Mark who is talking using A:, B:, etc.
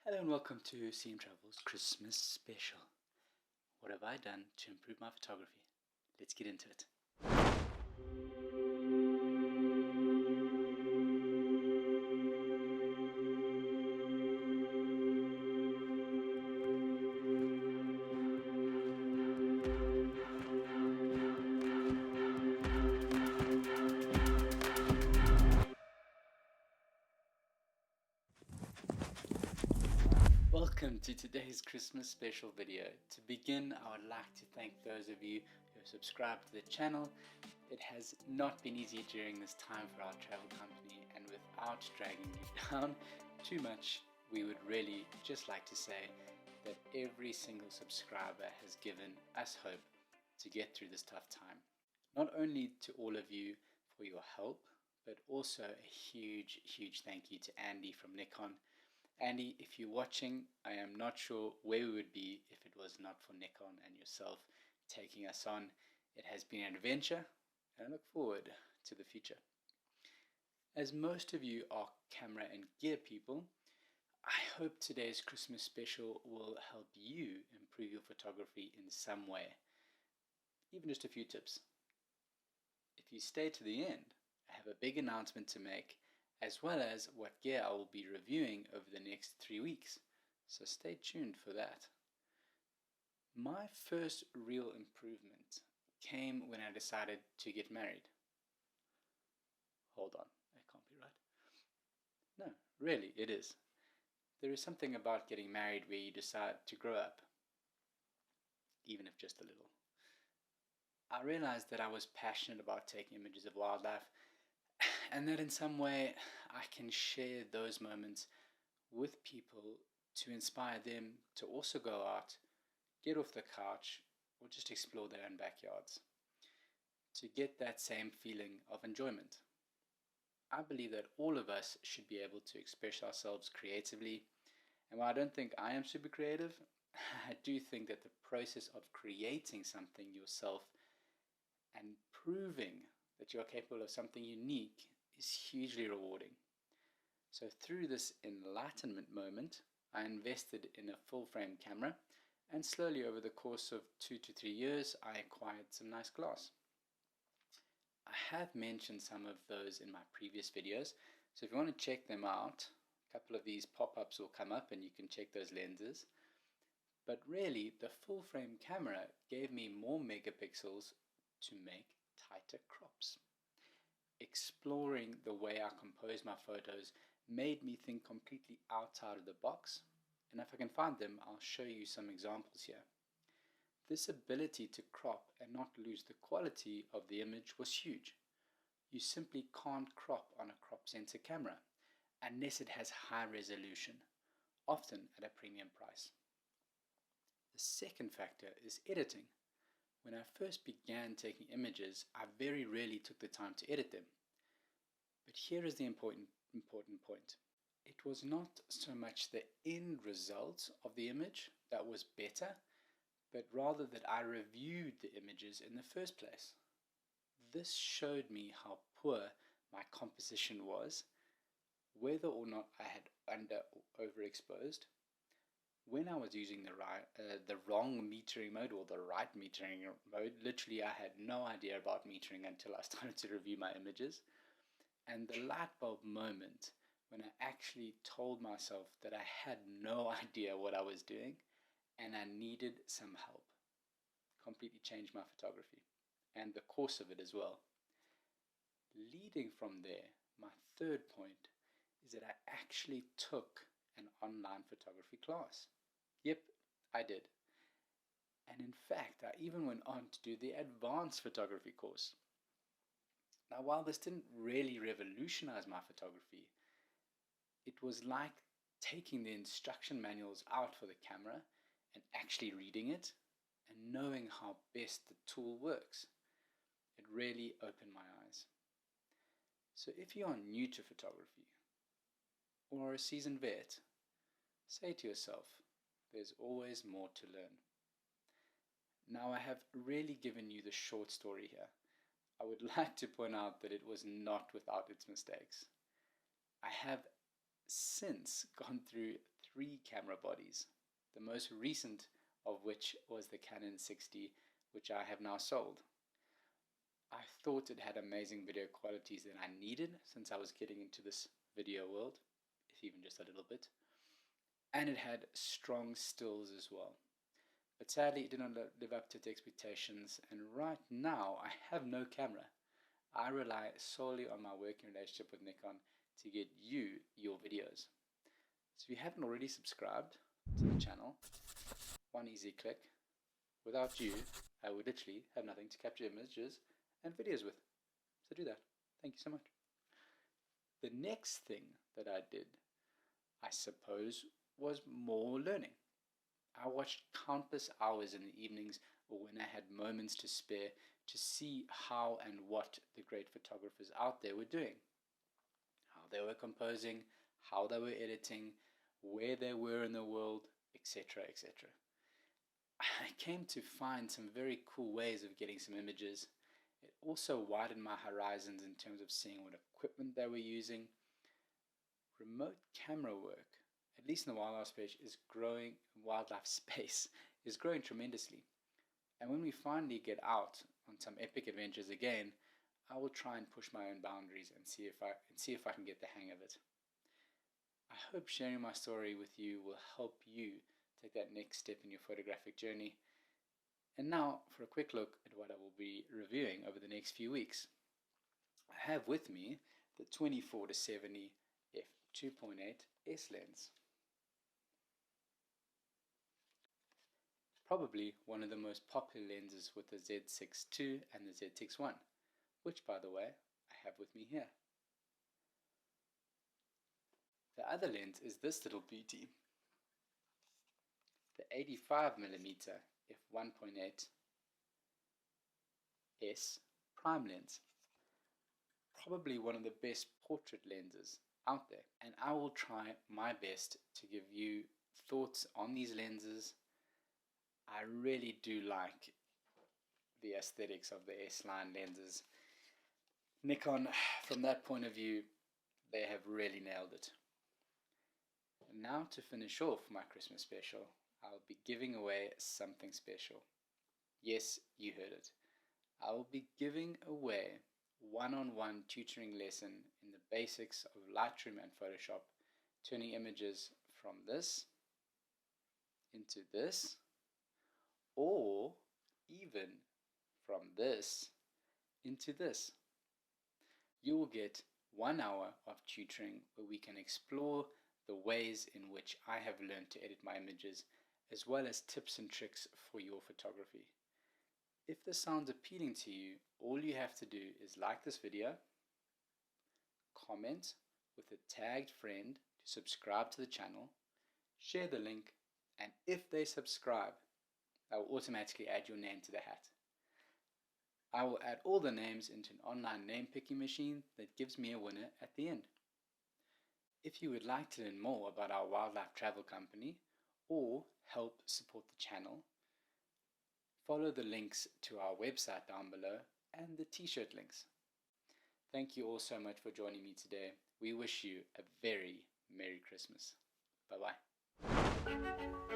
A: Hello and welcome to CM Travel's Christmas special. What have I done to improve my photography? Let's get into it. Welcome to today's Christmas special video. To begin, I would like to thank those of you who have subscribed to the channel. It has not been easy during this time for our travel company, and without dragging you down too much, we would really just like to say that every single subscriber has given us hope to get through this tough time. Not only to all of you for your help, but also a huge thank you to Andy from Nikon. Andy, if you're watching, I am not sure where we would be if it was not for Nikon and yourself taking us on. It has been an adventure, and I look forward to the future. As most of you are camera and gear people, I hope today's Christmas special will help you improve your photography in some way. Even just a few tips. If you stay to the end, I have a big announcement to make, as well as what gear I will be reviewing over the next 3 weeks, so stay tuned for that. My first real improvement came when I decided to get married. Hold on, that can't be right. No, really, it is. There is something about getting married where you decide to grow up, even if just a little. I realized that I was passionate about taking images of wildlife, and that in some way I can share those moments with people to inspire them to also go out, get off the couch, or just explore their own backyards, to get that same feeling of enjoyment. I believe that all of us should be able to express ourselves creatively, and while I don't think I am super creative, I do think that the process of creating something yourself and proving that you're capable of something unique is hugely rewarding. So through this enlightenment moment, I invested in a full-frame camera, and slowly over the course of 2 to 3 years, I acquired some nice glass. I have mentioned some of those in my previous videos, so if you want to check them out, a couple of these pop-ups will come up and you can check those lenses. But really, the full-frame camera gave me more megapixels to make tighter crops. Exploring the way I compose my photos made me think completely outside of the box, and if I can find them, I'll show you some examples here. This ability to crop and not lose the quality of the image was huge. You simply can't crop on a crop sensor camera unless it has high resolution, often at a premium price. The second factor is editing. When I first began taking images, I very rarely took the time to edit them. But here is the important point. It was not so much the end result of the image that was better, but rather that I reviewed the images in the first place. This showed me how poor my composition was, whether or not I had under or overexposed. When I was using the wrong metering mode or the right metering mode, literally I had no idea about metering until I started to review my images. And the light bulb moment when I actually told myself that I had no idea what I was doing and I needed some help completely changed my photography and the course of it as well. Leading from there, my third point is that I actually took an online photography class. Yep, I did. And in fact, I even went on to do the advanced photography course. Now, while this didn't really revolutionize my photography, it was like taking the instruction manuals out for the camera and actually reading it and knowing how best the tool works. It really opened my eyes. So if you are new to photography or a seasoned vet, say to yourself, there's always more to learn. Now I have really given you the short story here. I would like to point out that it was not without its mistakes. I have since gone through 3 camera bodies, the most recent of which was the Canon 60, which I have now sold. I thought it had amazing video qualities that I needed since I was getting into this video world, if even just a little bit, and it had strong stills as well. But sadly, it did not live up to the expectations, and right now I have no camera. I rely solely on my working relationship with Nikon to get you your videos. So if you haven't already subscribed to the channel, one easy click. Without you, I would literally have nothing to capture images and videos with. So do that. Thank you so much. The next thing that I did, I suppose, was more learning. I watched countless hours in the evenings or when I had moments to spare to see how and what the great photographers out there were doing. How they were composing, how they were editing, where they were in the world, etc., etc. I came to find some very cool ways of getting some images. It also widened my horizons in terms of seeing what equipment they were using. Remote camera work, at least in the wildlife space is growing tremendously. And when we finally get out on some epic adventures again, I will try and push my own boundaries and see if I can get the hang of it. I hope sharing my story with you will help you take that next step in your photographic journey. And now for a quick look at what I will be reviewing over the next few weeks. I have with me the 24-70 f2.8 S lens. Probably one of the most popular lenses with the Z6 II and the Z6 I, which by the way I have with me here. The other lens is this little beauty, the 85mm f1.8 S prime lens. Probably one of the best portrait lenses out there, and I will try my best to give you thoughts on these lenses. I really do like the aesthetics of the S-line lenses. Nikon, from that point of view, they have really nailed it. And now to finish off my Christmas special, I'll be giving away something special. Yes, you heard it. I will be giving away one-on-one tutoring lesson in the basics of Lightroom and Photoshop, turning images from this into this, or even from this into this. You will get 1 hour of tutoring where we can explore the ways in which I have learned to edit my images, as well as tips and tricks for your photography. If this sounds appealing to you, all you have to do is like this video, comment with a tagged friend to subscribe to the channel, share the link, and if they subscribe, I will automatically add your name to the hat. I will add all the names into an online name picking machine that gives me a winner at the end. If you would like to learn more about our wildlife travel company or help support the channel, follow the links to our website down below and the t-shirt links. Thank you all so much for joining me today. We wish you a very Merry Christmas. Bye-bye.